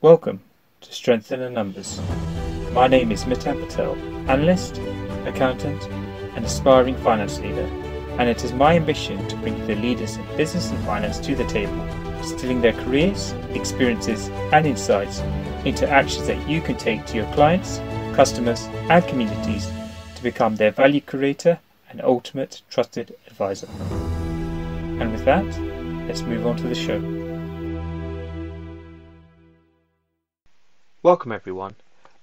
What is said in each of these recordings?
Welcome to Strength in the Numbers. My name is Mitan Patel, analyst, accountant, and aspiring finance leader, and it is my ambition to bring the leaders in business and finance to the table, distilling their careers, experiences, and insights into actions that you can take to your clients, customers, and communities to become their value creator and ultimate trusted advisor. And with that, let's move on to the show. Welcome everyone.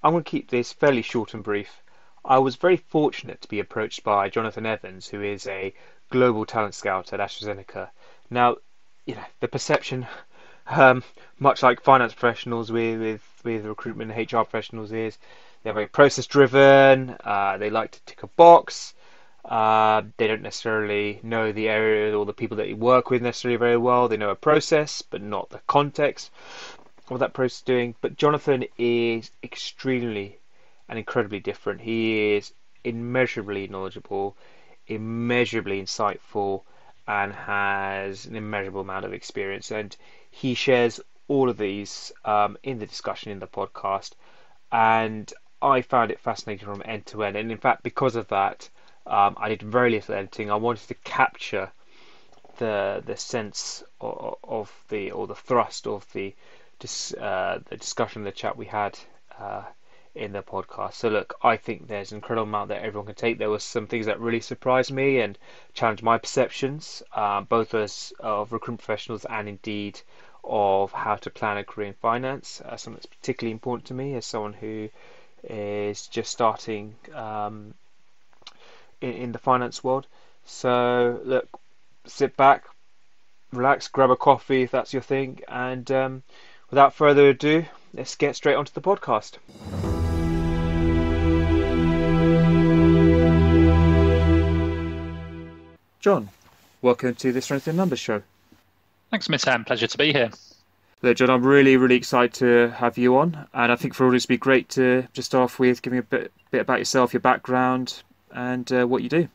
I'm going to keep this fairly short and brief. I was very fortunate to be approached by Jonathan Evans, who is a global talent scout at AstraZeneca. Now, the perception, much like finance professionals with recruitment and HR professionals, is they're very process driven. They like to tick a box. They don't necessarily know the area or the people that you work with necessarily very well. They know a process, but not the context of that process doing. But Jonathan is extremely and incredibly different. He is immeasurably knowledgeable, immeasurably insightful, and has an immeasurable amount of experience. And he shares all of these in the discussion in the podcast. And I found it fascinating from end to end. And in fact, because of that, I did very little editing. I wanted to capture the sense of the thrust of the discussion, the chat we had in the podcast. So look, I think there's an incredible amount that everyone can take. There were some things that really surprised me and challenged my perceptions, both as of recruitment professionals and indeed of how to plan a career in finance. Something that's particularly important to me as someone who is just starting in the finance world. So look, sit back, relax, grab a coffee if that's your thing, and without further ado, let's get straight onto the podcast. John, welcome to the Strength in Numbers show. Thanks, Miss Anne. Pleasure to be here. Look, John, I'm really excited to have you on, and I think for audience it'd be great to just start off with giving a bit about yourself, your background, and what you do.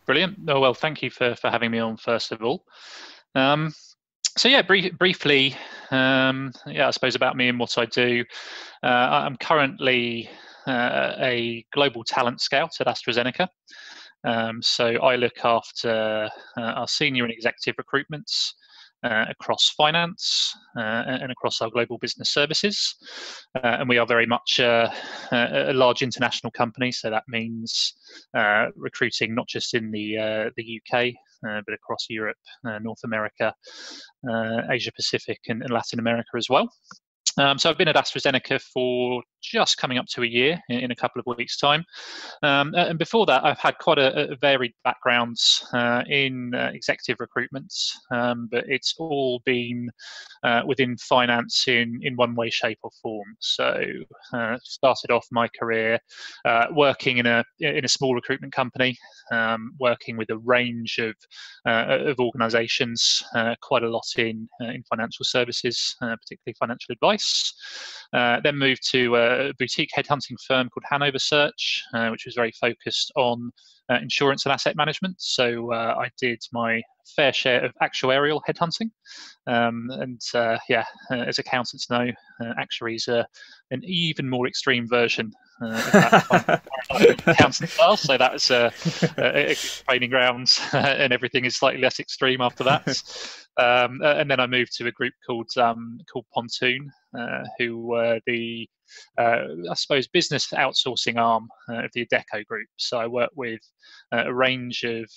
Brilliant. Oh, well, thank you for having me on, first of all. Briefly, I suppose about me and what I do. I'm currently a global talent scout at AstraZeneca. So I look after our senior and executive recruitments across finance and across our global business services. And we are very much a large international company. So that means recruiting not just in the UK, but across Europe, North America, Asia Pacific, and Latin America as well. So I've been at AstraZeneca for just coming up to a year in a couple of weeks' time. And before that, I've had quite a varied background in executive recruitment, but it's all been within finance in one way, shape or form. So started off my career working in a small recruitment company, working with a range of organisations, quite a lot in financial services, particularly financial advice. Then moved to a boutique headhunting firm called Hanover Search, which was very focused on insurance and asset management. So I did my fair share of actuarial headhunting. As accountants know, actuaries are an even more extreme version of that accountant style. So that was a training grounds, and everything is slightly less extreme after that. And then I moved to a group called Pontoon, who were the business outsourcing arm of the Adecco Group. So I work with a range of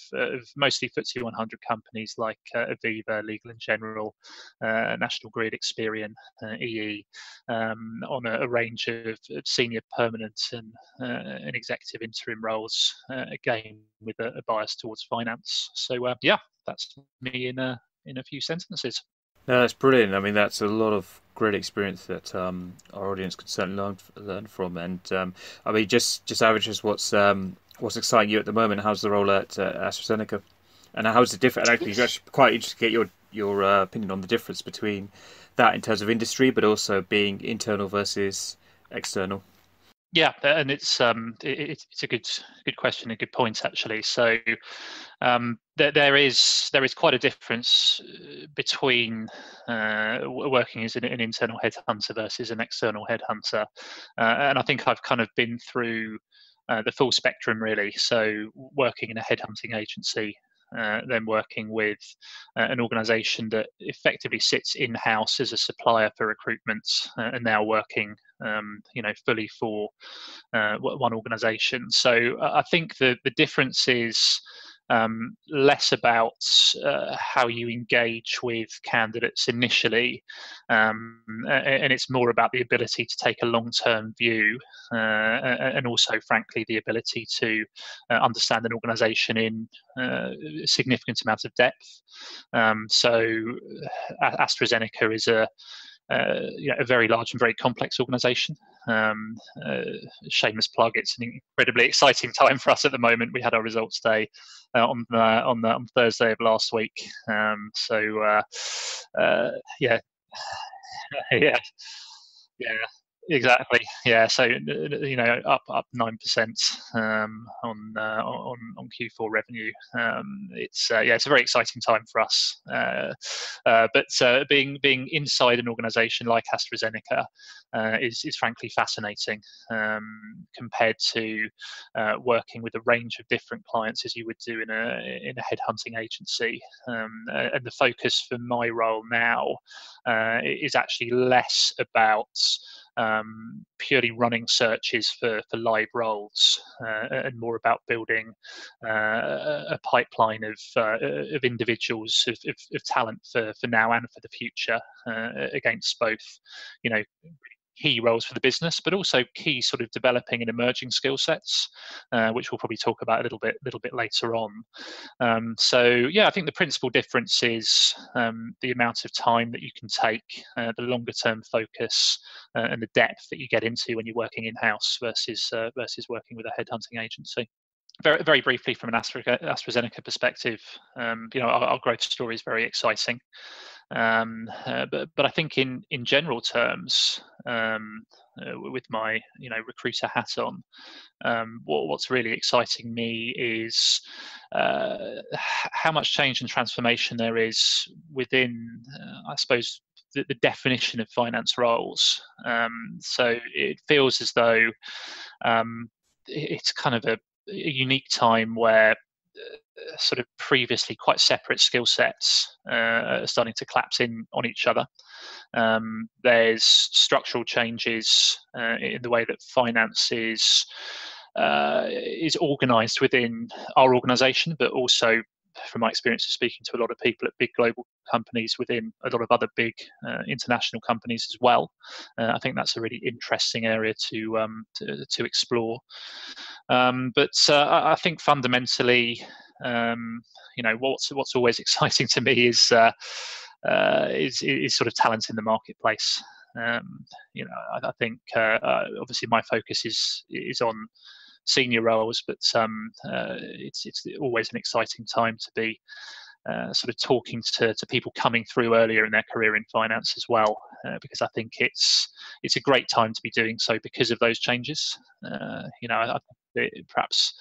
mostly FTSE 100 companies like Aviva, Legal & General, National Grid, Experian, EE, on a range of senior permanent and executive interim roles, again with a bias towards finance. So that's me in a few sentences. No, that's brilliant. I mean, that's a lot of great experience that our audience can certainly learn from. And just averages what's exciting you at the moment. How's the role at AstraZeneca, and how's it different? Actually, it's actually quite interesting to get your opinion on the difference between that in terms of industry, but also being internal versus external. Yeah, and it's a good question, a good point actually. So there is quite a difference between working as an internal headhunter versus an external headhunter, and I think I've kind of been through the full spectrum really. So working in a headhunting agency, then working with an organisation that effectively sits in-house as a supplier for recruitment, and now working, fully for one organisation. So I think the difference is less about how you engage with candidates initially, and it's more about the ability to take a long-term view, and also, frankly, the ability to understand an organisation in a significant amount of depth. AstraZeneca is a very large and very complex organisation. Shameless plug, it's an incredibly exciting time for us at the moment. We had our results day on Thursday of last week. Yeah, yeah, yeah, exactly. Yeah, so up 9% on Q4 revenue. It's a very exciting time for us. But being inside an organisation like AstraZeneca is frankly fascinating, compared to working with a range of different clients as you would do in a headhunting agency. And the focus for my role now is actually less about purely running searches for live roles, and more about building a pipeline of individuals, of talent for now and for the future, against both, key roles for the business, but also key sort of developing and emerging skill sets, which we'll probably talk about a little bit later on. I think the principal difference is the amount of time that you can take, the longer term focus, and the depth that you get into when you're working in-house versus working with a headhunting agency. Very, very briefly, from an AstraZeneca perspective, our growth story is very exciting. But I think in general terms, with my recruiter hat on, what's really exciting me is how much change and transformation there is within, I suppose, the definition of finance roles. So it feels as though it's kind of a unique time where sort of previously quite separate skill sets are starting to collapse in on each other. There's structural changes in the way that finance is organised within our organisation, but also, from my experience of speaking to a lot of people at big global companies within a lot of other big international companies as well. I think that's a really interesting area to explore. But I think fundamentally, what's always exciting to me is sort of talent in the marketplace. I think obviously my focus is on senior roles, but it's always an exciting time to be sort of talking to people coming through earlier in their career in finance as well, because I think it's a great time to be doing so because of those changes. Perhaps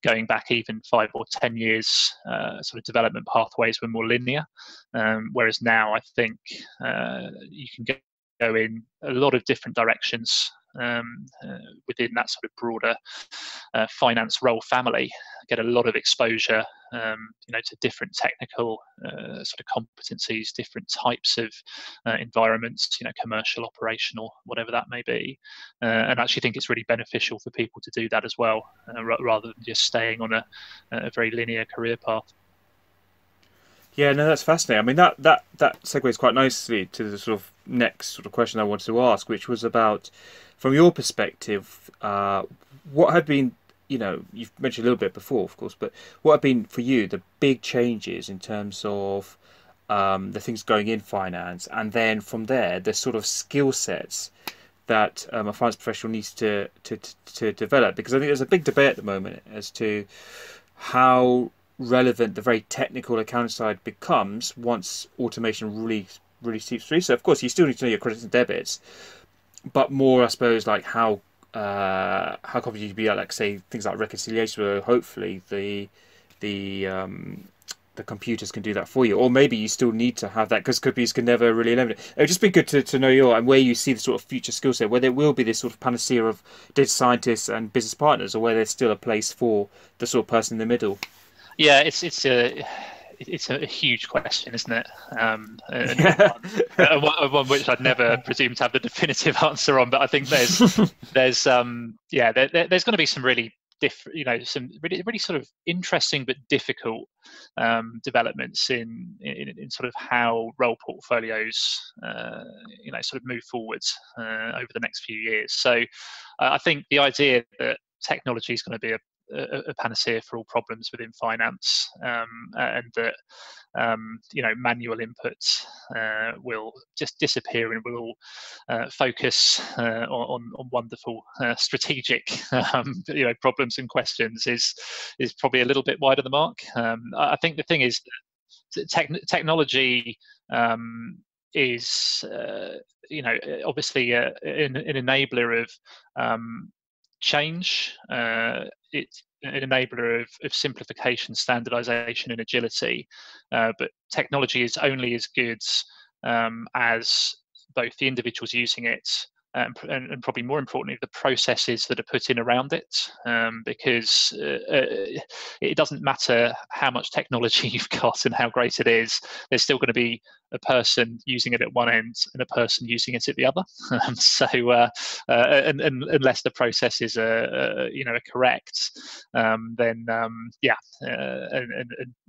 going back even 5 or 10 years, sort of development pathways were more linear, whereas now I think you can go in a lot of different directions within that sort of broader finance role family, get a lot of exposure to different technical sort of competencies, different types of environments, commercial, operational, whatever that may be, and I actually think it's really beneficial for people to do that as well, rather than just staying on a very linear career path. Yeah, no, that's fascinating. I mean, that segues quite nicely to the sort of next sort of question I wanted to ask, which was about, from your perspective, what had been, you've mentioned a little bit before, of course, but what have been for you the big changes in terms of the things going in finance, and then from there, the sort of skill sets that a finance professional needs to develop? Because I think there's a big debate at the moment as to how relevant the very technical accounting side becomes once automation really seeps through. So of course you still need to know your credits and debits, but more, I suppose, like how how confident you be at, like, say, things like reconciliation, where hopefully the computers can do that for you, or maybe you still need to have that because computers can never really eliminate. It would just be good to know and where you see the sort of future skill set, whether it will be this sort of panacea of data scientists and business partners, or whether there's still a place for the sort of person in the middle. Yeah, it's a huge question, isn't it? One which I'd never presume to have the definitive answer on. But I think there's going to be some really different, some really sort of interesting but difficult developments in sort of how role portfolios, sort of move forwards over the next few years. So I think the idea that technology is going to be a panacea for all problems within finance, and that manual inputs will just disappear, and we'll focus on wonderful strategic problems and questions is probably a little bit wide of the mark. I think the thing is that technology is obviously an enabler of change. It's an enabler of simplification, standardization, and agility. But technology is only as good as both the individuals using it and probably more importantly, the processes that are put in around it. Because it doesn't matter how much technology you've got and how great it is, there's still going to be a person using it at one end and a person using it at the other. And unless the processes are correct, then and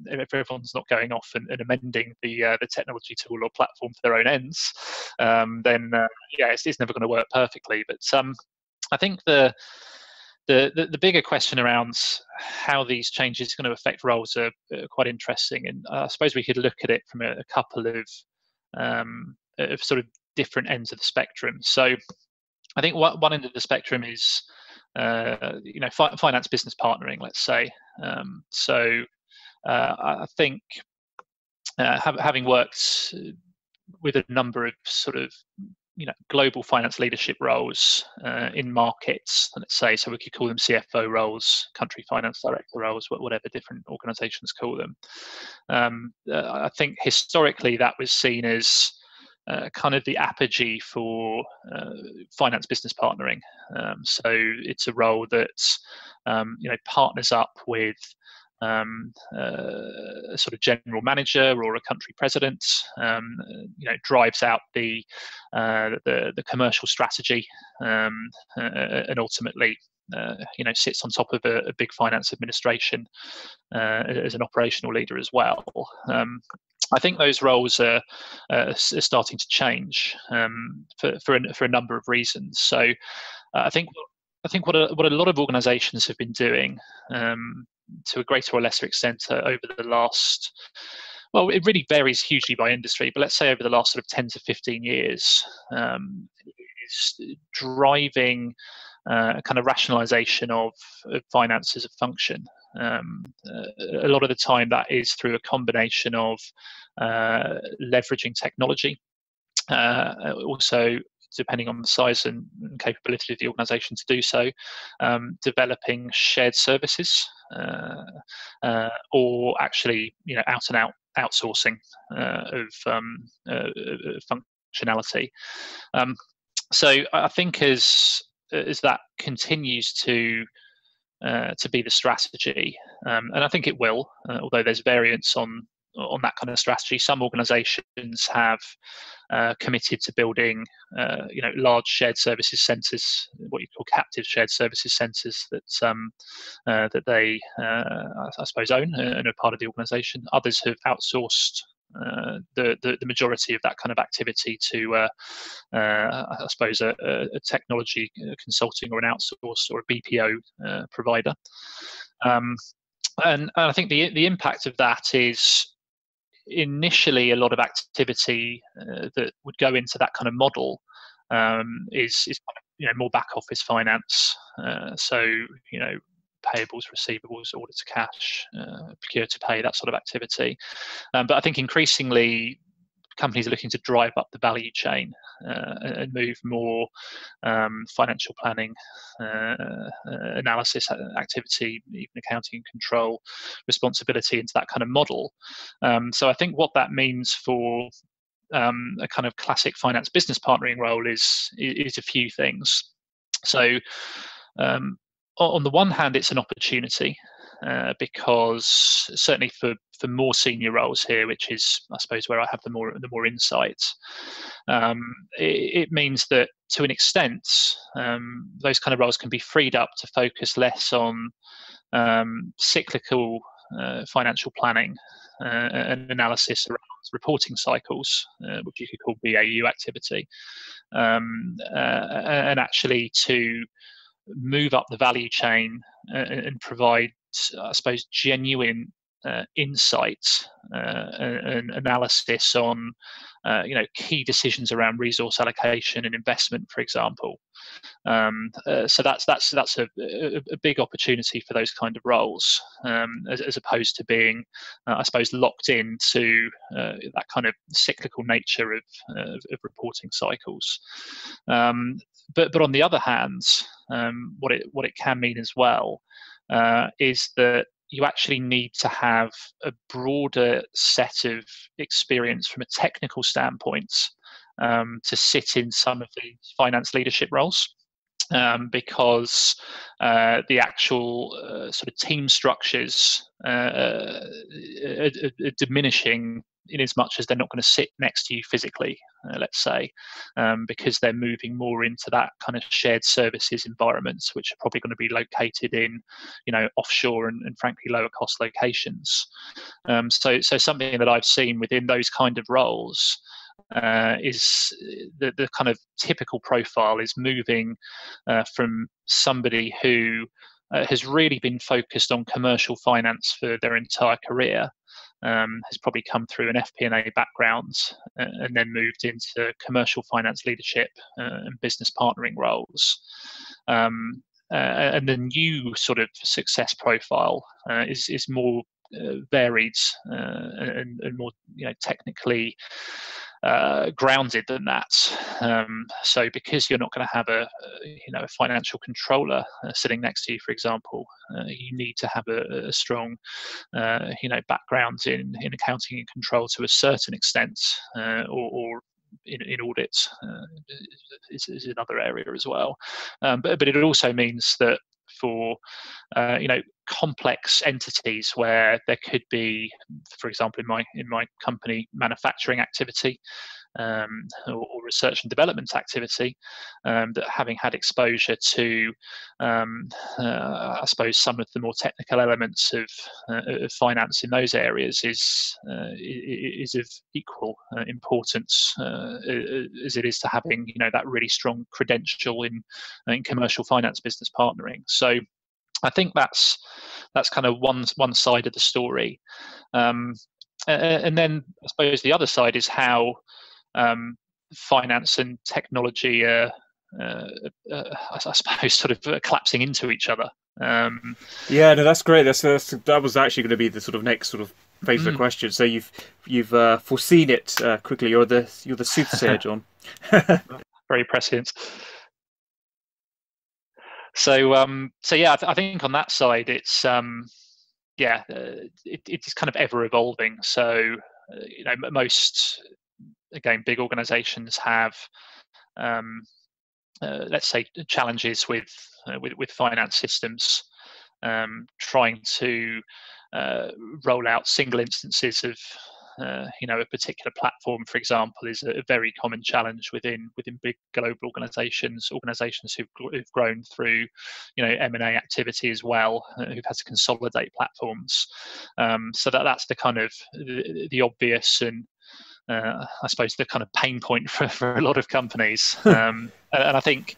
if everyone's not going off and amending the technology tool or platform for their own ends, then it's never going to work perfectly. But I think the bigger question around how these changes are going to affect roles are quite interesting, and I suppose we could look at it from a couple of sort of different ends of the spectrum. So I think one end of the spectrum is finance business partnering, let's say. I think having worked with a number of sort of global finance leadership roles in markets, let's say, so we could call them CFO roles, country finance director roles, whatever different organizations call them. I think historically that was seen as kind of the apogee for finance business partnering. So it's a role that partners up with a sort of general manager or a country president, drives out the commercial strategy, and ultimately sits on top of a big finance administration as an operational leader as well. I think those roles are starting to change for a number of reasons. So I think what a lot of organisations have been doing, to a greater or lesser extent over the last, well, it really varies hugely by industry, but let's say over the last sort of 10 to 15 years, is driving a kind of rationalisation of finance as a function. A lot of the time that is through a combination of leveraging technology, also depending on the size and capability of the organisation to do so, developing shared services, or actually out and out outsourcing of functionality. So I think as that continues to be the strategy, and I think it will, although there's variance on that kind of strategy. Some organisations have committed to building, large shared services centres, what you call captive shared services centres, that they, I suppose, own and are part of the organisation. Others have outsourced the majority of that kind of activity to, I suppose, a technology consulting or an outsource or a BPO provider. And I think the impact of that is initially a lot of activity that would go into that kind of model is more back office finance. So payables, receivables, order to cash, procure to pay, that sort of activity. But I think increasingly companies are looking to drive up the value chain and move more financial planning, analysis activity, even accounting and control responsibility into that kind of model. So I think what that means for a kind of classic finance business partnering role is a few things. So on the one hand, it's an opportunity because certainly for more senior roles here, which is I suppose where I have the more insights, it means that to an extent those kind of roles can be freed up to focus less on cyclical financial planning and analysis around reporting cycles, which you could call BAU activity, and actually to move up the value chain and provide, I suppose, genuine insight and analysis on key decisions around resource allocation and investment, for example. So that's a big opportunity for those kind of roles, as opposed to being, I suppose, locked into that kind of cyclical nature of reporting cycles. But on the other hand, what it can mean as well is that you actually need to have a broader set of experience from a technical standpoint to sit in some of the finance leadership roles. Because the actual sort of team structures are diminishing in as much as they're not going to sit next to you physically, let's say, because they're moving more into that kind of shared services environments, which are probably going to be located in, offshore and frankly lower cost locations. So something that I've seen within those kind of roles is the kind of typical profile is moving from somebody who has really been focused on commercial finance for their entire career, has probably come through an FP&A background and then moved into commercial finance leadership and business partnering roles. And the new sort of success profile is more varied and more technically grounded than that. So because you're not going to have a financial controller sitting next to you, for example, you need to have a strong background in accounting and control to a certain extent, or in audit is another area as well. But it also means that for complex entities where there could be, for example, in my company, manufacturing activity or research and development activity, that having had exposure to, I suppose, some of the more technical elements of finance in those areas is of equal importance as it is to having that really strong credential in commercial finance business partnering. So I think that's kind of one side of the story, and then I suppose the other side is how finance and technology are, I suppose, sort of collapsing into each other. Yeah, no, that's great. That was actually going to be the sort of next sort of phase of the question. So you've foreseen it quickly. You're the soothsayer, John. Very prescient. So yeah, I think on that side, it's it's kind of ever evolving. So most, again, big organisations have let's say challenges with finance systems, trying to roll out single instances of a particular platform, for example, is a very common challenge within big global organisations who've grown through M&A activity as well, who've had to consolidate platforms. So that's the kind of the obvious and I suppose the kind of pain point for a lot of companies. And I think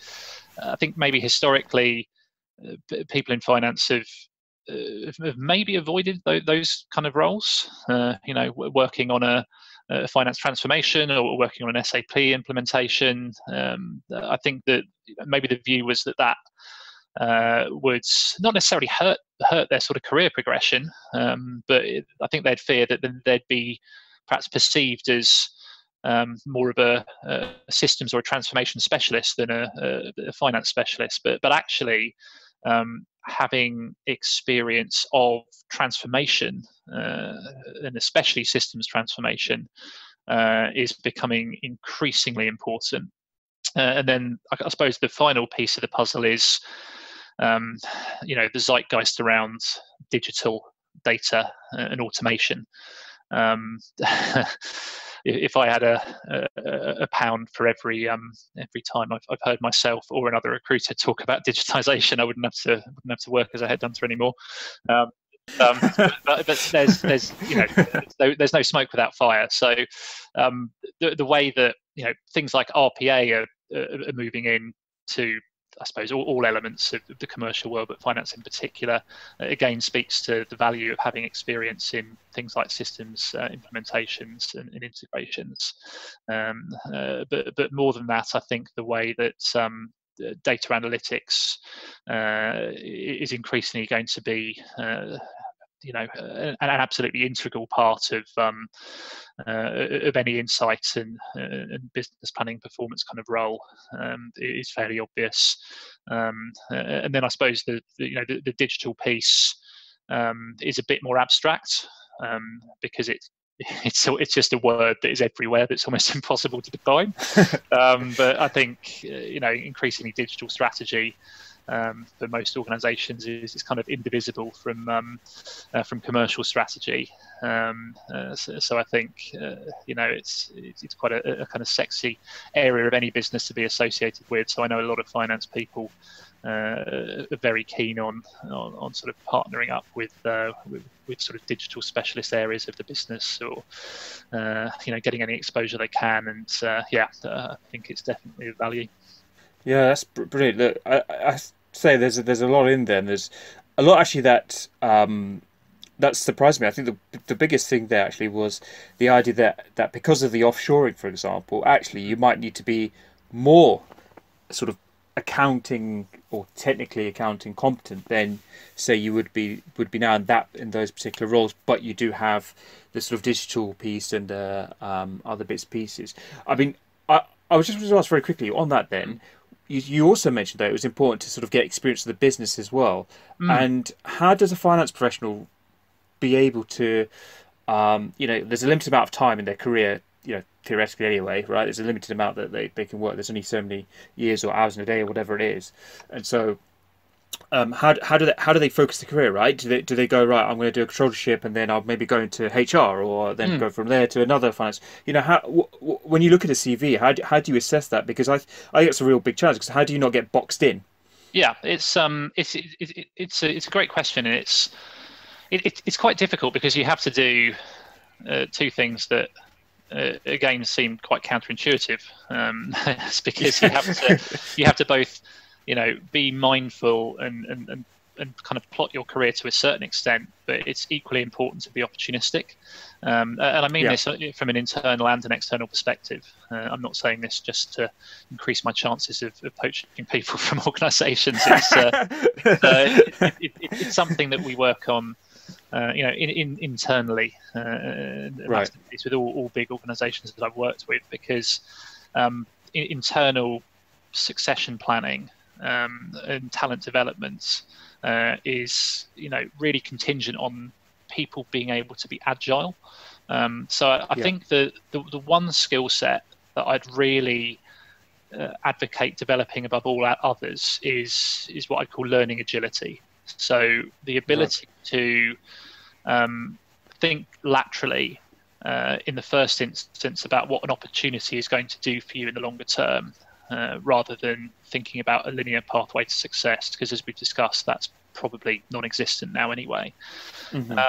maybe historically people in finance have maybe avoided those kind of roles, working on a finance transformation or working on an SAP implementation. I think that maybe the view was that would not necessarily hurt their sort of career progression, but I think they'd fear that they'd be perhaps perceived as more of a systems or a transformation specialist than a finance specialist. But actually, having experience of transformation, and especially systems transformation, is becoming increasingly important. And then I suppose the final piece of the puzzle is, the zeitgeist around digital data and automation. If I had a pound for every time I've heard myself or another recruiter talk about digitization, I wouldn't have to work as a headhunter anymore. But there's no smoke without fire. So the way that things like RPA are moving in to, I suppose, all elements of the commercial world, but finance in particular, again speaks to the value of having experience in things like systems implementations and integrations. But more than that, I think the way that data analytics is increasingly going to be an absolutely integral part of any insight and business planning performance kind of role, is fairly obvious. And then I suppose the digital piece is a bit more abstract, because it's just a word that is everywhere that's almost impossible to define. But I think increasingly digital strategy for most organisations is kind of indivisible from commercial strategy. So I think it's quite a kind of sexy area of any business to be associated with. So I know a lot of finance people are very keen on sort of partnering up with sort of digital specialist areas of the business, or getting any exposure they can. And I think it's definitely of value. Yeah, that's brilliant. Look, I say there's a lot in there. And there's a lot actually that surprised me. I think the biggest thing there actually was the idea that because of the offshoring, for example, actually you might need to be more sort of accounting or technically accounting competent than say you would be now in those particular roles, but you do have the sort of digital piece and other bits and pieces. I mean, I was just going to ask very quickly on that then. You also mentioned that it was important to sort of get experience of the business as well. And how does a finance professional be able to, there's a limited amount of time in their career, theoretically anyway, right? There's a limited amount that they can work. There's only so many years or hours in a day or whatever it is. And so how do they focus the career, right? Do they go, right, I'm going to do a controllership and then I'll maybe go into HR, or then go from there to another finance? When you look at a CV, how do you assess that? Because I think it's a real big challenge, because how do you not get boxed in? Yeah, it's a great question, and it's quite difficult because you have to do two things that again seem quite counterintuitive. It's because you have to both be mindful and kind of plot your career to a certain extent, but it's equally important to be opportunistic. And I mean this from an internal and an external perspective. I'm not saying this just to increase my chances of poaching people from organisations. It's something that we work on, internally. Right. It's with all big organisations that I've worked with, because internal succession planning and talent development is really contingent on people being able to be agile. So I think the one skill set that I'd really advocate developing above all others is what I call learning agility. So the ability to think laterally in the first instance about what an opportunity is going to do for you in the longer term, rather than thinking about a linear pathway to success, because as we've discussed, that's probably non-existent now anyway. And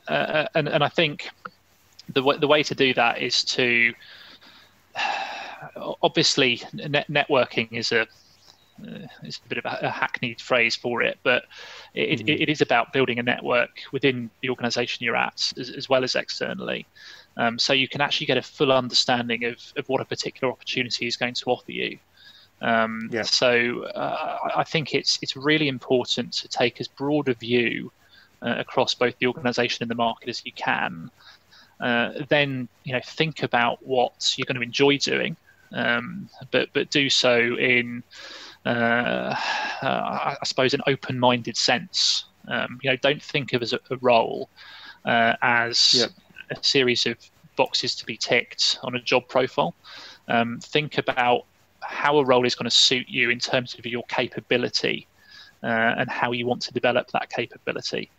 I think the way to do that is to obviously networking is a bit of a hackneyed phrase for it, but it is about building a network within the organisation you're at as well as externally, so you can actually get a full understanding of what a particular opportunity is going to offer you. So I think it's really important to take as broad a view across both the organisation and the market as you can, then think about what you're going to enjoy doing, but do so in I suppose an open-minded sense. Don't think of as a role as a series of boxes to be ticked on a job profile. Think about how a role is going to suit you in terms of your capability and how you want to develop that capability.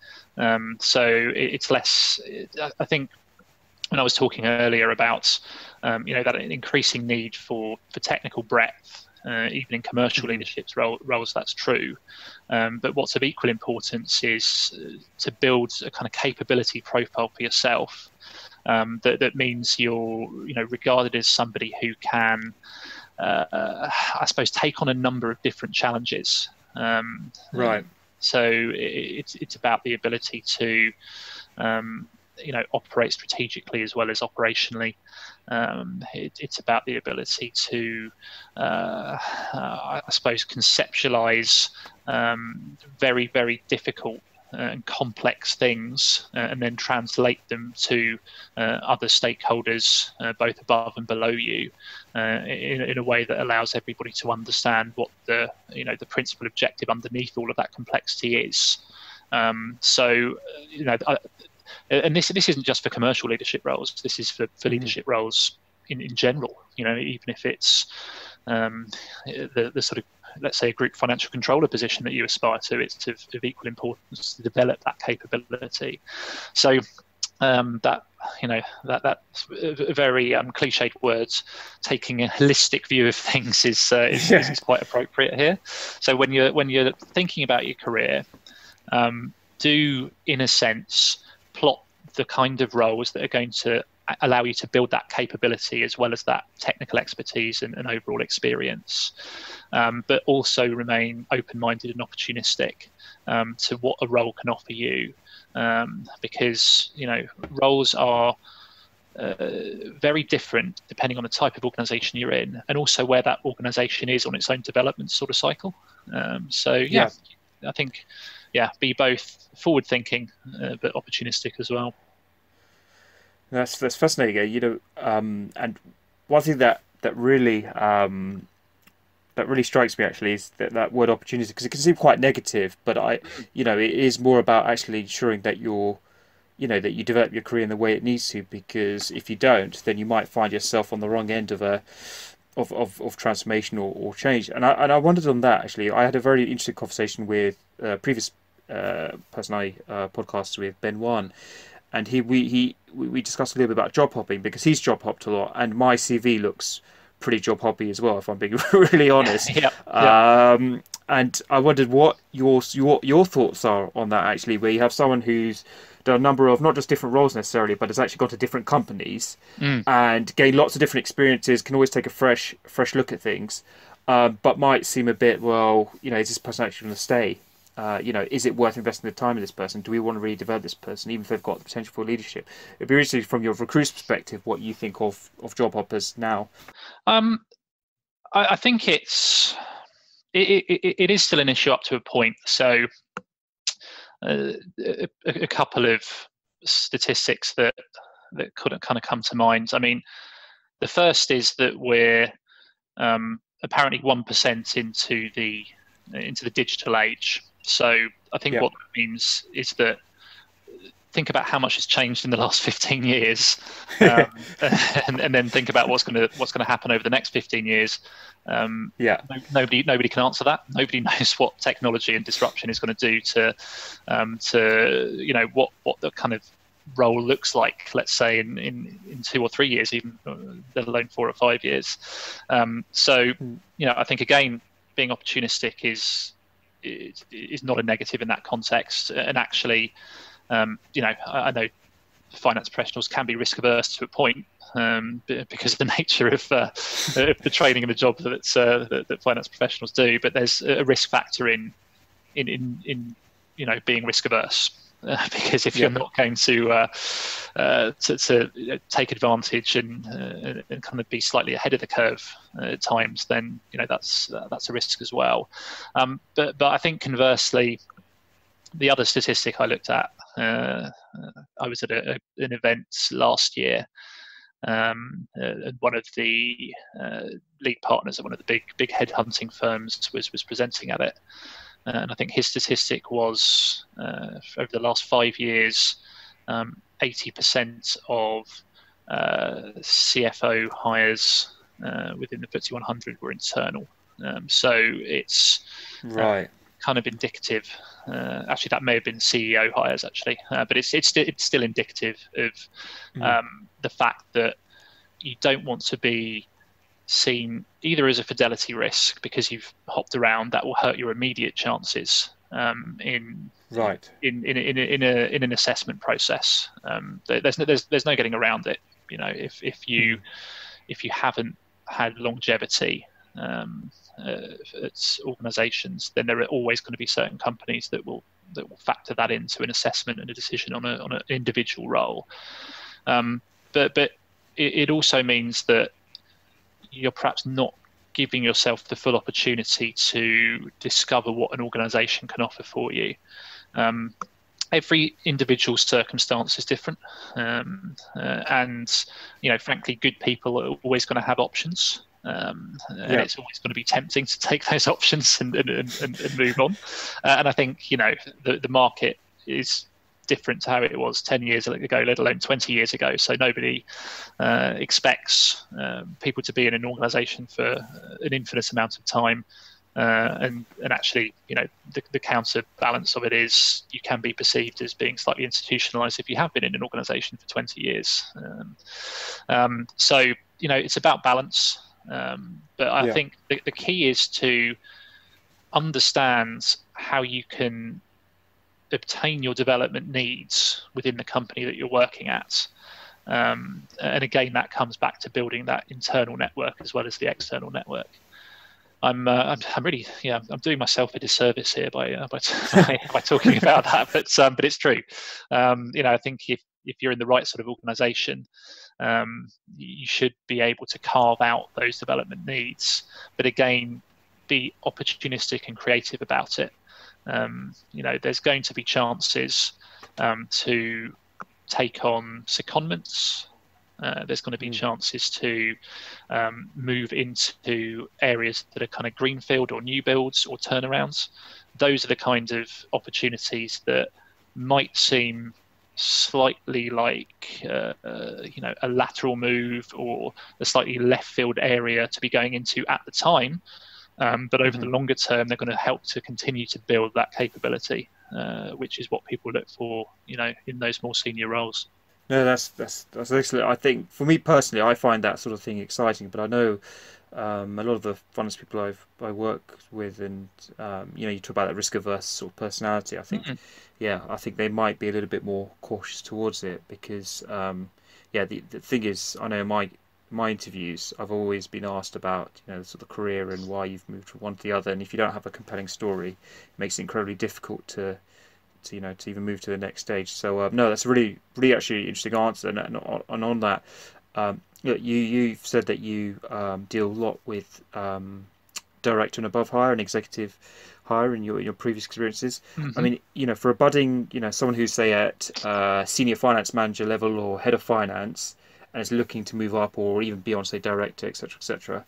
So it's less, I think, when I was talking earlier about that increasing need for technical breadth, even in commercial leadership roles, that's true. But what's of equal importance is to build a kind of capability profile for yourself. That means you're regarded as somebody who can, I suppose, take on a number of different challenges. Right. So it's about the ability to operate strategically as well as operationally. It's about the ability to, I suppose, conceptualize very, very difficult and complex things and then translate them to other stakeholders, both above and below you, in a way that allows everybody to understand what the principal objective underneath all of that complexity is. And this isn't just for commercial leadership roles. This is for leadership roles in general. Even if it's the sort of, let's say, a group financial controller position that you aspire to, it's of equal importance to develop that capability. So that's very cliched words. Taking a holistic view of things is quite appropriate here. So when you're thinking about your career, do, in a sense, plot the kind of roles that are going to allow you to build that capability as well as that technical expertise and overall experience, but also remain open-minded and opportunistic to what a role can offer you, because roles are very different depending on the type of organization you're in and also where that organization is on its own development sort of cycle. I think be both forward-thinking but opportunistic as well. That's fascinating. And one thing that really strikes me actually is that word opportunity, because it can seem quite negative, but it is more about actually ensuring that that you develop your career in the way it needs to, because if you don't, then you might find yourself on the wrong end of transformation or change. And I wondered on that actually. I had a very interesting conversation with a previous person I podcasted with, Ben Wan, and we discussed a little bit about job hopping, because he's job hopped a lot, and my CV looks pretty job hoppy as well, if I'm being really honest. And I wondered what your thoughts are on that actually, where you have someone who's done a number of not just different roles necessarily, but has actually gone to different companies and gained lots of different experiences, can always take a fresh look at things, but might seem a bit, is this person actually going to stay? Is it worth investing the time in this person? Do we want to really develop this person, even if they've got the potential for leadership? It'd be interesting from your recruit's perspective what you think of job hoppers now. I think it is still an issue up to a point. So a couple of statistics that could kind of come to mind. I mean, the first is that we're apparently 1% into the digital age. So I think what that means is that think about how much has changed in the last 15 years, and then think about what's going to happen over the next 15 years. Nobody can answer that. Nobody knows what technology and disruption is going to do to what the kind of role looks like, let's say in 2 or 3 years, even let alone 4 or 5 years. I think again, being opportunistic is not a negative in that context. And actually, I know finance professionals can be risk averse to a point because of the nature of the training and the job that finance professionals do. But there's a risk factor in being risk averse. Because if you're not going to take advantage and kind of be slightly ahead of the curve at times, then that's a risk as well. But I think conversely, The other statistic I looked at, I was at an event last year. One of the lead partners at one of the big headhunting firms was presenting at it, and I think his statistic was over the last 5 years, 80% of CFO hires within the FTSE 100 were internal. So it's Right. kind of indicative. Actually, that may have been CEO hires, actually, but it's still indicative of the fact that you don't want to be seen either as a fidelity risk because you've hopped around. That will hurt your immediate chances in an assessment process. There's no getting around it. You know, if you haven't had longevity at organisations, then there are always going to be certain companies that will factor that into an assessment and a decision on an individual role. But it also means that you're perhaps not giving yourself the full opportunity to discover what an organisation can offer for you. Every individual circumstance is different, and frankly, good people are always going to have options. And it's always going to be tempting to take those options and move on. And I think the market is different to how it was 10 years ago, let alone 20 years ago. So nobody expects people to be in an organisation for an infinite amount of time. And actually, the counterbalance of it is you can be perceived as being slightly institutionalised if you have been in an organisation for 20 years. So it's about balance. But I think the key is to understand how you can obtain your development needs within the company that you're working at. And again, that comes back to building that internal network as well as the external network. I'm really, I'm doing myself a disservice here by talking about that, but it's true. I think if you're in the right sort of organisation, you should be able to carve out those development needs, but again, be opportunistic and creative about it. There's going to be chances to take on secondments. There's going to be chances to move into areas that are kind of greenfield or new builds or turnarounds. Those are the kind of opportunities that might seem slightly like a lateral move or a slightly left field area to be going into at the time. But over the longer term, they're going to help to continue to build that capability, which is what people look for, in those more senior roles. No, that's excellent. I think for me personally, I find that sort of thing exciting. But I know a lot of the finance people I work with, and you talk about that risk averse sort of personality. I think, I think they might be a little bit more cautious towards it because, the thing is, I know in my interviews, I've always been asked about sort of career and why you've moved from one to the other, and if you don't have a compelling story, it makes it incredibly difficult to even move to the next stage. So no, that's a really actually interesting answer. And on that, you've said that you deal a lot with director and above hire and executive hire in your previous experiences. I mean, for a budding, someone who's say at senior finance manager level or head of finance and is looking to move up or even beyond, say, director, etc.,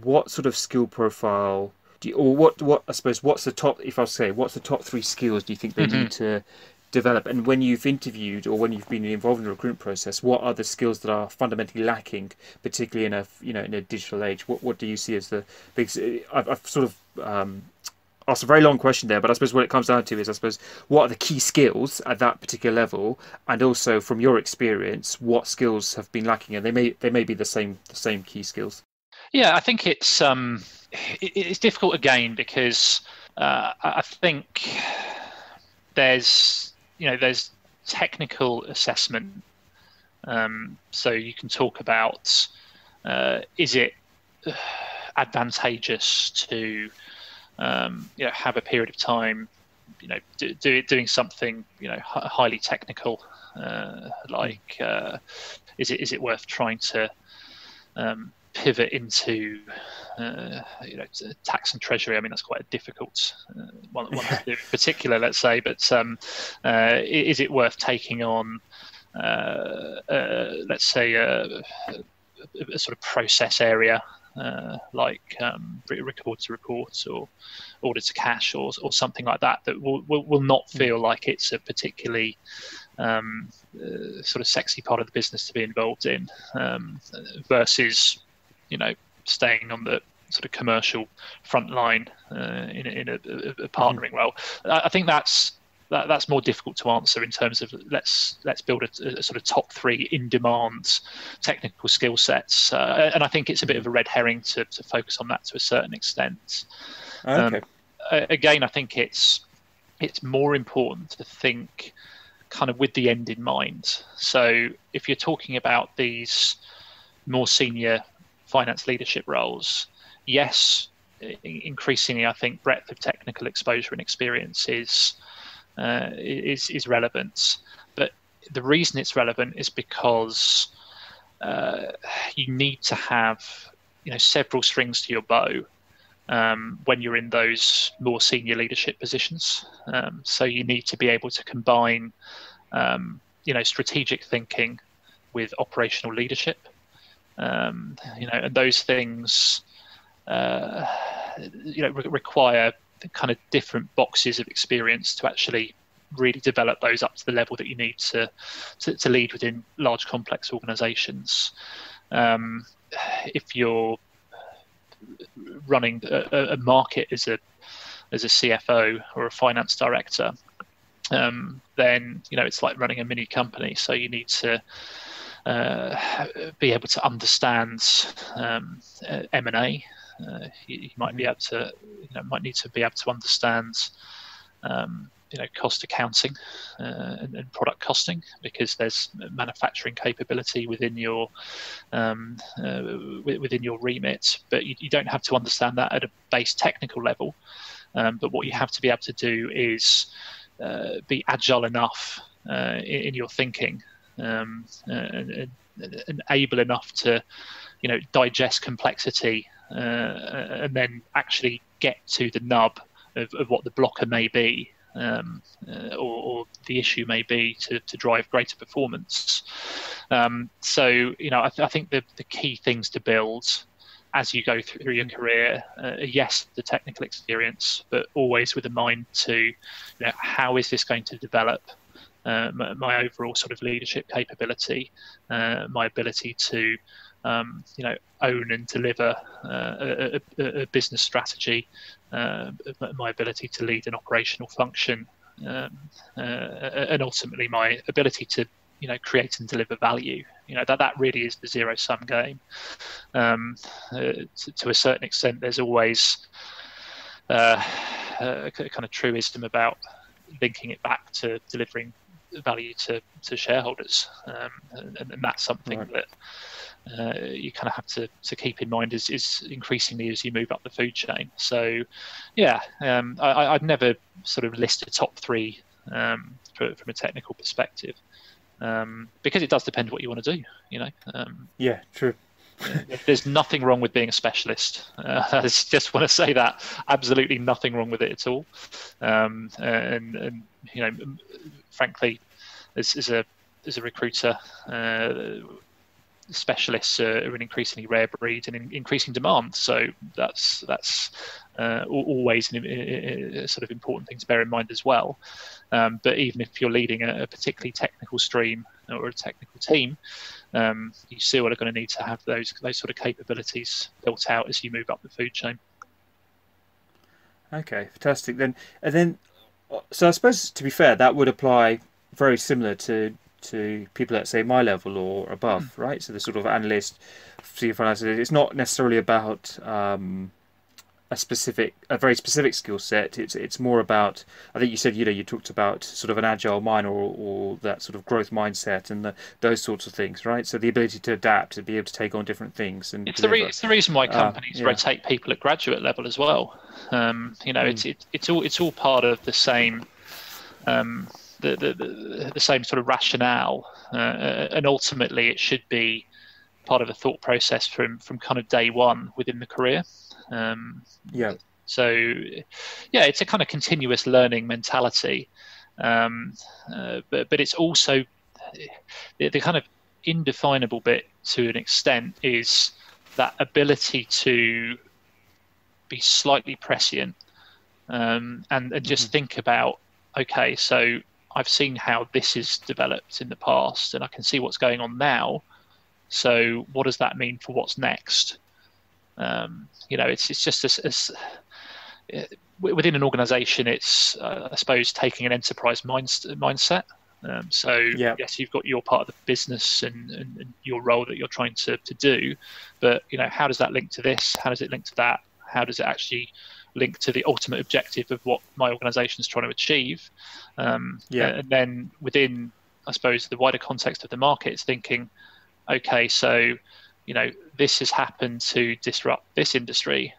what sort of skill profile what I suppose what's the top, if I say, what's the top 3 skills do you think they need to develop? And when you've interviewed or when you've been involved in the recruitment process, what are the skills that are fundamentally lacking, particularly in a digital age? What do you see as the big? I've sort of asked a very long question there, but I suppose what it comes down to is, I suppose, what are the key skills at that particular level, and also from your experience, what skills have been lacking, and they may be the same key skills. Yeah, I think it's difficult again because I think there's technical assessment. So you can talk about is it advantageous to have a period of time doing something highly technical, like is it worth trying to pivot into tax and treasury. I mean, that's quite a difficult one to do in particular, let's say. But is it worth taking on, let's say, a sort of process area like record to report or order to cash or something like that will not feel like it's a particularly sort of sexy part of the business to be involved in, versus staying on the sort of commercial front line in a partnering role. I think that's more difficult to answer in terms of let's build a sort of top 3 in demand technical skill sets, and I think it's a bit of a red herring to focus on that to a certain extent. Okay. Again, I think it's more important to think kind of with the end in mind. So if you're talking about these more senior finance leadership roles, yes, increasingly I think breadth of technical exposure and experience is relevant. But the reason it's relevant is because you need to have several strings to your bow when you're in those more senior leadership positions. So you need to be able to combine strategic thinking with operational leadership. And those things require kind of different boxes of experience to actually really develop those up to the level that you need to lead within large complex organizations. If you're running a market as a CFO or a finance director, then it's like running a mini company. So you need to be able to understand M&A. You might be able to, might need to be able to understand, cost accounting and product costing, because there's manufacturing capability within your remit. But you don't have to understand that at a base technical level. But what you have to be able to do is be agile enough in your thinking, and able enough to, digest complexity, and then actually get to the nub of what the blocker may be, or the issue may be to drive greater performance. So, I think the key things to build as you go through your career, yes, the technical experience, but always with a mind to, how is this going to develop my overall sort of leadership capability, my ability to, own and deliver a business strategy, my ability to lead an operational function, and ultimately my ability to, create and deliver value. That really is the zero-sum game. To a certain extent, there's always a kind of truism about linking it back to delivering value to shareholders, and that's something that you kind of have to keep in mind is increasingly as you move up the food chain. So I'd never sort of list a top 3 from a technical perspective, because it does depend what you want to do. Yeah, true. There's nothing wrong with being a specialist. I just want to say that absolutely nothing wrong with it at all. And frankly, as a recruiter, specialists are an increasingly rare breed and in increasing demand. So that's always a sort of important thing to bear in mind as well. But even if you're leading a particularly technical stream or a technical team, you still are going to need to have those sort of capabilities built out as you move up the food chain. Okay, fantastic. So I suppose, to be fair, that would apply very similar to people at, say, my level or above, right? So the sort of analyst, senior finance, it's not necessarily about a very specific skill set. It's more about, I think you said, you talked about sort of an agile mind or that sort of growth mindset and those sorts of things, right? So the ability to adapt, to be able to take on different things and it's the reason why companies rotate people at graduate level as well. It's all part of the same. The same sort of rationale, and ultimately it should be part of the thought process from kind of day one within the career. So yeah, it's a kind of continuous learning mentality, but it's also the kind of indefinable bit to an extent is that ability to be slightly prescient, and just think about, okay, so I've seen how this is developed in the past, and I can see what's going on now. So what does that mean for what's next? It's just within an organization, it's I suppose taking an enterprise mindset. Yes, you've got your part of the business and your role that you're trying to do, but how does that link to this? How does it link to that? How does it actually link to the ultimate objective of what my organization is trying to achieve? And then within, I suppose, the wider context of the market, it's thinking, okay, so this has happened to disrupt this industry.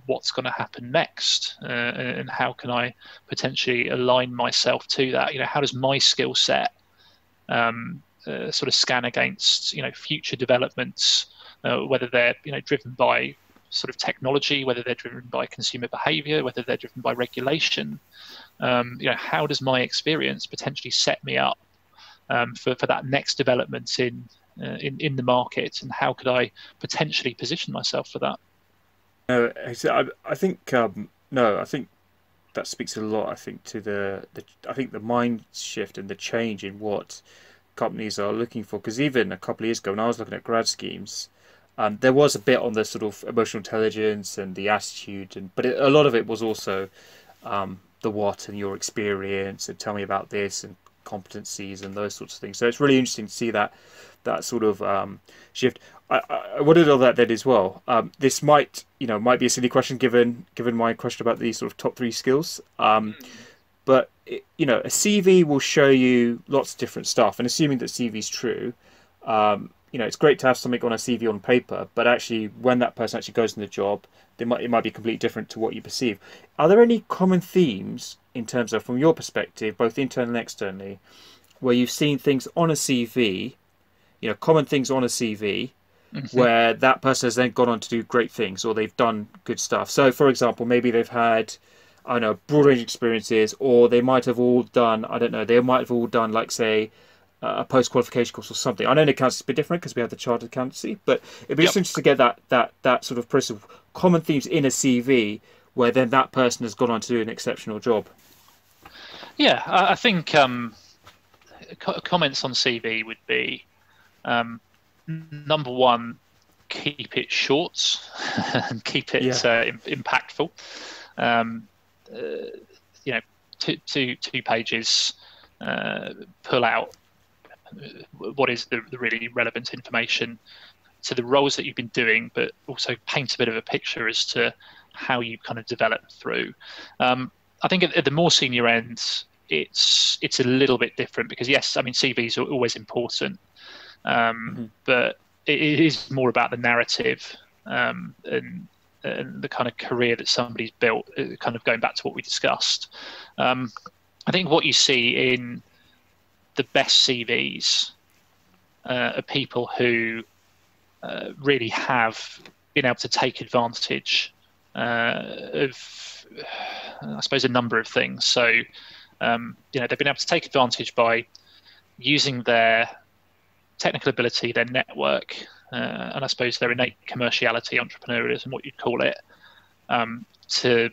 What's going to happen next, and how can I potentially align myself to that? How does my skill set sort of scan against future developments, whether they're driven by sort of technology, whether they're driven by consumer behavior, whether they're driven by regulation. How does my experience potentially set me up for that next development in the market, and how could I potentially position myself for that? I think I think that speaks a lot. I think to the mind shift and the change in what companies are looking for. Because even a couple of years ago, when I was looking at grad schemes, there was a bit on the sort of emotional intelligence and the attitude, but a lot of it was also the what and your experience, and tell me about this, and competencies and those sorts of things. So it's really interesting to see that sort of shift. I wanted to know that as well. This might be a silly question given my question about the sort of top 3 skills. But a CV will show you lots of different stuff, and assuming that CV is true, it's great to have something on a CV on paper, but actually when that person actually goes in the job, it might be completely different to what you perceive. Are there any common themes in terms of, from your perspective, both internally and externally, where you've seen things on a CV, common things on a CV, where that person has then gone on to do great things, or they've done good stuff? So, for example, maybe they've had, I don't know, broad range experiences, or they might have all done, like, say, a post-qualification course or something. I know in accounts it's a bit different because we have the chartered accountancy, but it'd be just interesting to get that sort of process of common themes in a CV where then that person has gone on to do an exceptional job. Yeah, I think comments on CV would be, number one, keep it short and keep it impactful. Two pages, pull out what is the really relevant information to the roles that you've been doing, but also paint a bit of a picture as to how you kind of developed through. I think at the more senior end, it's a little bit different because, yes, I mean, CVs are always important, but it is more about the narrative and the kind of career that somebody's built, kind of going back to what we discussed. I think what you see in the best CVs are people who really have been able to take advantage of, I suppose, a number of things. So, they've been able to take advantage by using their technical ability, their network, and I suppose their innate commerciality, entrepreneurialism, what you'd call it, to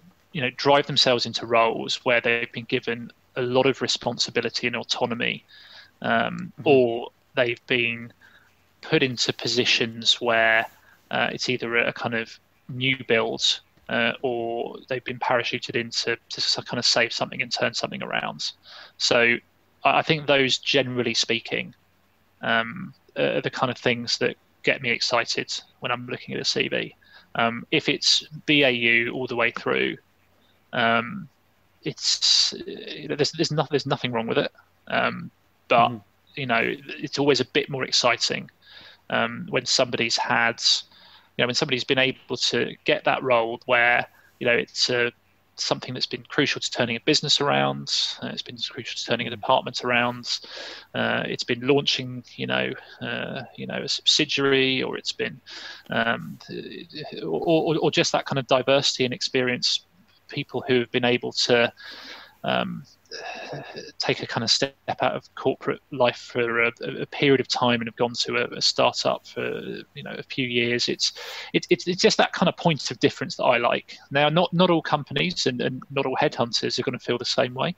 drive themselves into roles where they've been given a lot of responsibility and autonomy, or they've been put into positions where it's either a kind of new build, or they've been parachuted in to kind of save something and turn something around. So I think those, generally speaking, are the kind of things that get me excited when I'm looking at a CV. If it's BAU all the way through, there's nothing wrong with it, but it's always a bit more exciting when somebody's had, when somebody's been able to get that role where it's a something that's been crucial to turning a business around. It's been crucial to turning a department around. It's been launching, a subsidiary, or it's been, or just that kind of diversity and experience. People who have been able to take a kind of step out of corporate life for a period of time and have gone to a startup for a few years. It's just that kind of point of difference that I like. Now, not all companies and not all headhunters are going to feel the same way.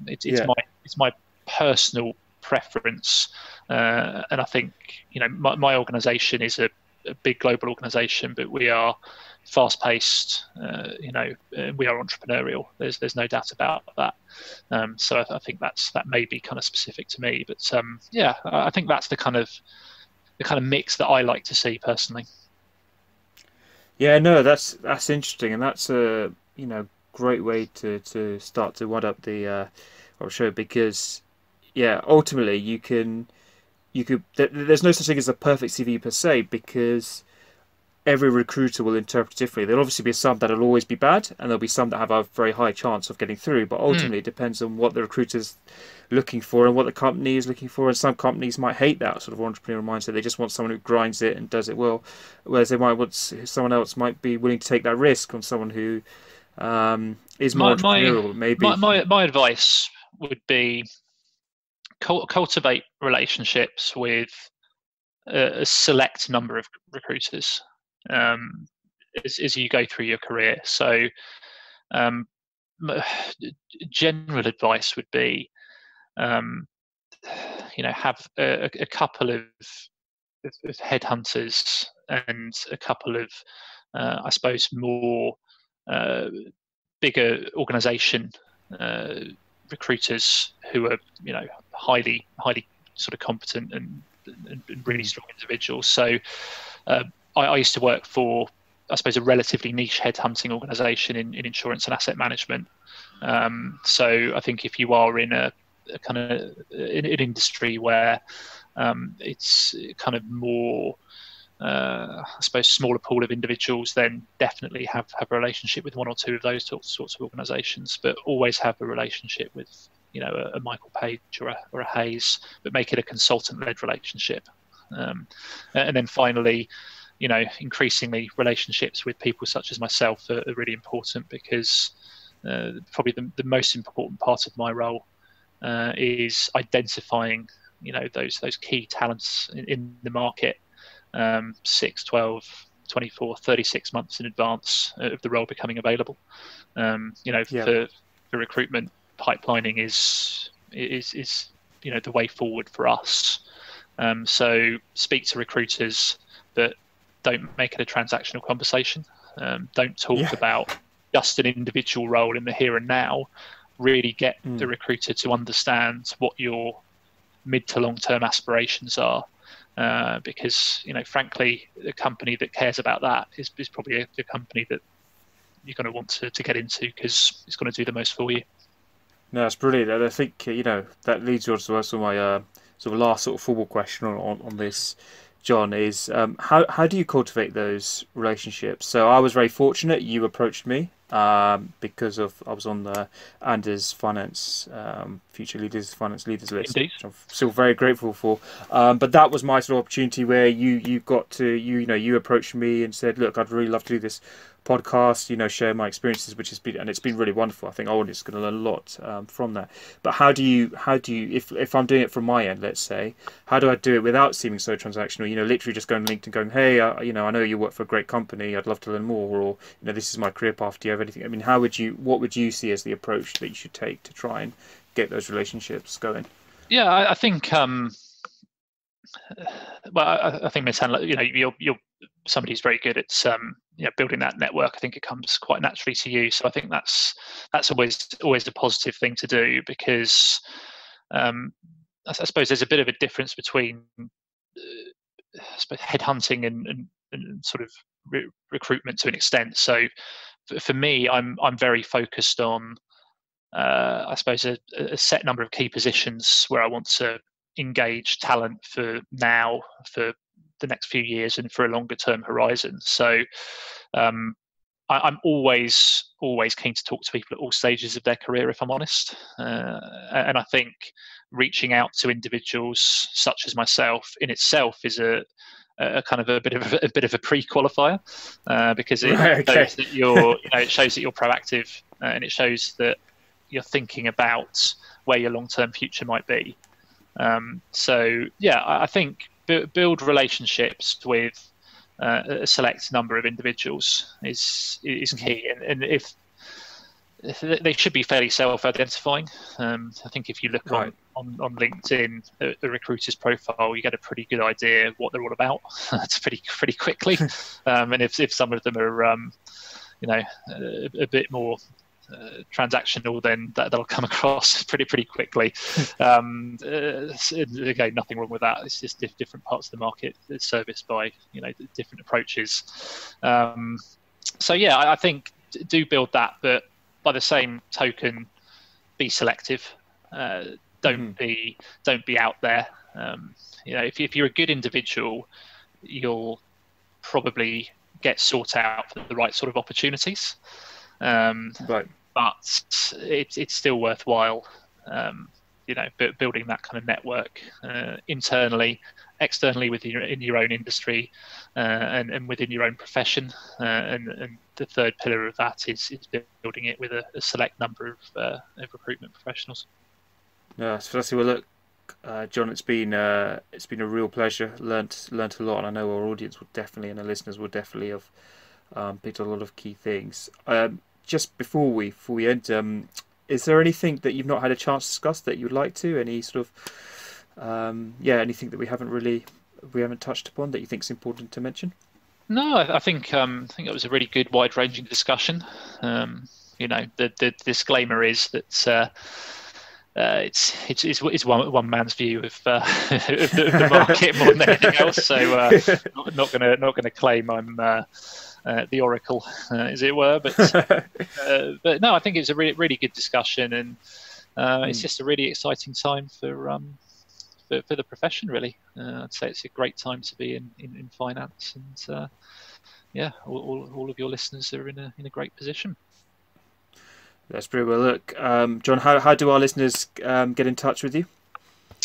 It's my personal preference, and I think my organisation is a big global organisation, but we are fast-paced. We are entrepreneurial. There's no doubt about that. So I think that may be kind of specific to me, but I think that's the kind of mix that I like to see personally. Yeah, no, that's interesting, and that's a great way to start to wad up the show, because ultimately you could there's no such thing as a perfect CV per se, because every recruiter will interpret differently. There'll obviously be some that'll always be bad, and there'll be some that have a very high chance of getting through. But ultimately, it depends on what the recruiter's looking for and what the company is looking for. And some companies might hate that sort of entrepreneurial mindset. They just want someone who grinds it and does it well. Whereas someone else might be willing to take that risk on someone who is more entrepreneurial. Maybe my advice would be cultivate relationships with a select number of recruiters as you go through your career. So general advice would be have a couple of headhunters and a couple of I suppose more bigger organization recruiters who are highly sort of competent and really strong individuals. So I used to work for, I suppose, a relatively niche headhunting organization in insurance and asset management. So I think if you are in a kind of an industry where it's kind of more I suppose smaller pool of individuals, then definitely have a relationship with one or two of those sorts of organizations, but always have a relationship with a Michael Page or a Hayes, but make it a consultant-led relationship. And then finally, increasingly relationships with people such as myself are really important, because probably the most important part of my role is identifying those key talents in the market 6, 12, 24, 36 months in advance of the role becoming available. For recruitment, pipelining is the way forward for us. So speak to recruiters, but don't make it a transactional conversation. Don't talk about just an individual role in the here and now. Really get the recruiter to understand what your mid to long term aspirations are. Because frankly, the company that cares about that is probably a company that you're going to want to get into, because it's going to do the most for you. No, that's brilliant. And I think that leads on to also my sort of last sort of formal question on this, John, is how do you cultivate those relationships? So I was very fortunate. You approached me because I was on the Anders Finance Future Leaders Finance Leaders list, Indeed. which I'm still very grateful for. But that was my sort of opportunity where you got to you approached me and said, look, I'd really love to do this podcast, share my experiences, which has been, and it's been really wonderful. I think Owen is going to learn a lot from that. But how do you if I'm doing it from my end, let's say, how do I do it without seeming so transactional? Literally just going to LinkedIn, going, hey, I know you work for a great company, I'd love to learn more, or this is my career path. Do you have anything? I mean, what would you see as the approach that you should take to try and get those relationships going? Yeah, I think. I think, Mitan, you're somebody who's very good at building that network. I think it comes quite naturally to you. So I think that's always a positive thing to do, because I suppose there's a bit of a difference between headhunting and sort of recruitment to an extent. So for me, I'm very focused on I suppose a set number of key positions where I want to engage talent for now, for the next few years, and for a longer term horizon. So I'm always keen to talk to people at all stages of their career, if I'm honest. And I think reaching out to individuals such as myself in itself is a kind of a bit of a pre-qualifier, because it shows that it shows that you're proactive, and it shows that you're thinking about where your long-term future might be. So yeah, I think build relationships with a select number of individuals is key, and if they should be fairly self-identifying. I think if you look on LinkedIn, the recruiter's profile, you get a pretty good idea of what they're all about. It's pretty quickly, and if some of them are a bit more transactional, then that'll come across pretty quickly. Again, nothing wrong with that. It's just different parts of the market that's serviced by different approaches. So yeah, I think do build that, but by the same token, be selective. Don't be out there. If you're a good individual, you'll probably get sought out for the right sort of opportunities. But it's still worthwhile, building that kind of network internally, externally in your own industry, and within your own profession. And the third pillar of that is building it with a select number of recruitment professionals. Yeah, so firstly, well, look, John, it's been a real pleasure. Learnt a lot, and I know our audience would definitely, and our listeners would definitely have picked a lot of key things. Just before we end, is there anything that you've not had a chance to discuss that you'd like to? Any sort of anything that we haven't touched upon that you think is important to mention? No, I think it was a really good, wide-ranging discussion. The disclaimer is that it's one man's view of the market more than anything else. So not gonna claim I'm the oracle, as it were. But no, I think it was a really good discussion, and it's just a really exciting time for the profession, really. I'd say it's a great time to be in finance, and all of your listeners are in a great position. That's pretty well. Look, John, how do our listeners get in touch with you?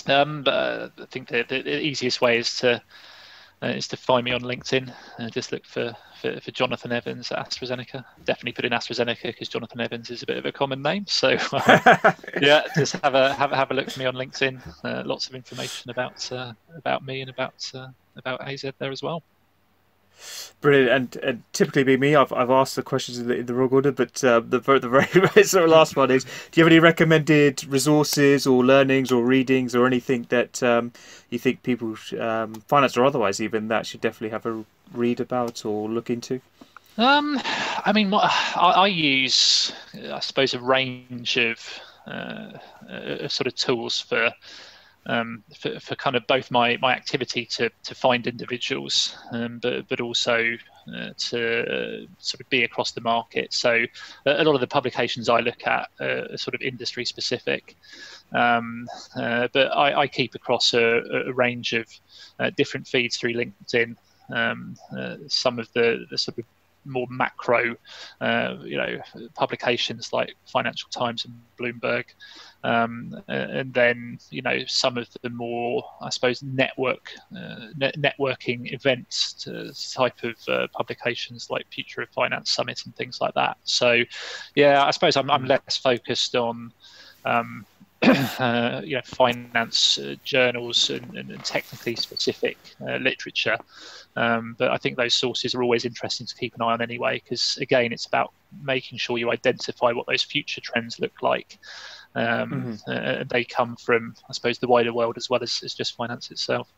I think the easiest way is to find me on LinkedIn. Just look for Jonathan Evans at AstraZeneca. Definitely put in AstraZeneca because Jonathan Evans is a bit of a common name. So just have a look for me on LinkedIn. Lots of information about me and about AZ there as well. Brilliant, and typically being me, I've asked the questions in the wrong order, but the very sort of last one is: do you have any recommended resources or learnings or readings or anything that you think people, finance or otherwise, even that should definitely have a read about or look into? I mean, I use, I suppose, a range of sort of tools for kind of both my activity to find individuals, but also to sort of be across the market. So a lot of the publications I look at are sort of industry specific, but I keep across a range of different feeds through LinkedIn. Some of the sort of more macro, publications like Financial Times and Bloomberg, and then some of the more, I suppose, networking events type of publications like Future of Finance Summit and things like that. So, yeah, I suppose I'm less focused on finance journals and technically specific literature. But I think those sources are always interesting to keep an eye on anyway, because again, it's about making sure you identify what those future trends look like. They come from, I suppose, the wider world as well as just finance itself.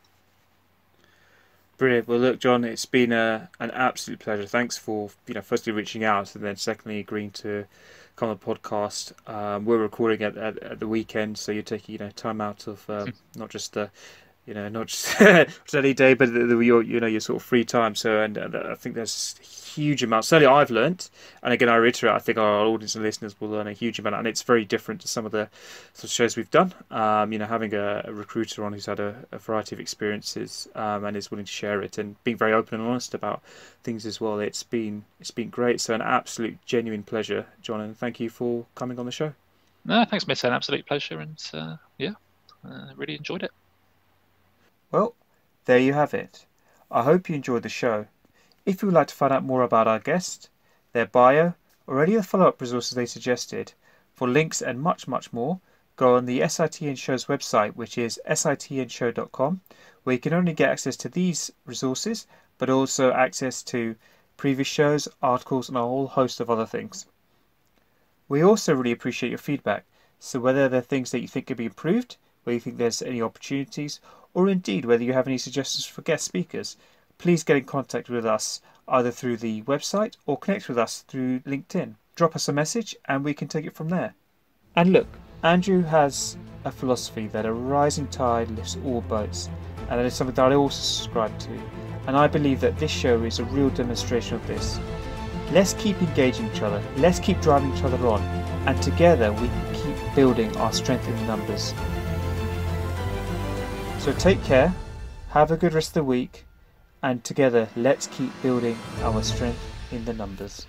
Brilliant. Well, look, John, it's been an absolute pleasure. Thanks for firstly reaching out, and then secondly agreeing to come on the podcast. We're recording at the weekend, so you're taking time out of not just the not just any day, but your sort of free time. So, and I think there's huge amounts. Certainly, I've learnt, and again, I reiterate, I think our audience and listeners will learn a huge amount, and it's very different to some of the sort of shows we've done. Having a recruiter on who's had a variety of experiences and is willing to share it, and being very open and honest about things as well. It's been great. So, an absolute genuine pleasure, John, and thank you for coming on the show. No, thanks, Mitt. An absolute pleasure, and really enjoyed it. Well, there you have it. I hope you enjoyed the show. If you would like to find out more about our guest, their bio, or any of the follow-up resources they suggested, for links and much, much more, go on the SITN Show's website, which is sitnshow.com, where you can not only get access to these resources, but also access to previous shows, articles, and a whole host of other things. We also really appreciate your feedback, so whether there are things that you think could be improved, whether you think there's any opportunities, or indeed whether you have any suggestions for guest speakers, please get in contact with us either through the website or connect with us through LinkedIn. Drop us a message and we can take it from there. And look, Andrew has a philosophy that a rising tide lifts all boats, and that is something that I also subscribe to, and I believe that this show is a real demonstration of this. Let's keep engaging each other, let's keep driving each other on, and together we can keep building our strength in numbers. So take care, have a good rest of the week, and together let's keep building our strength in the numbers.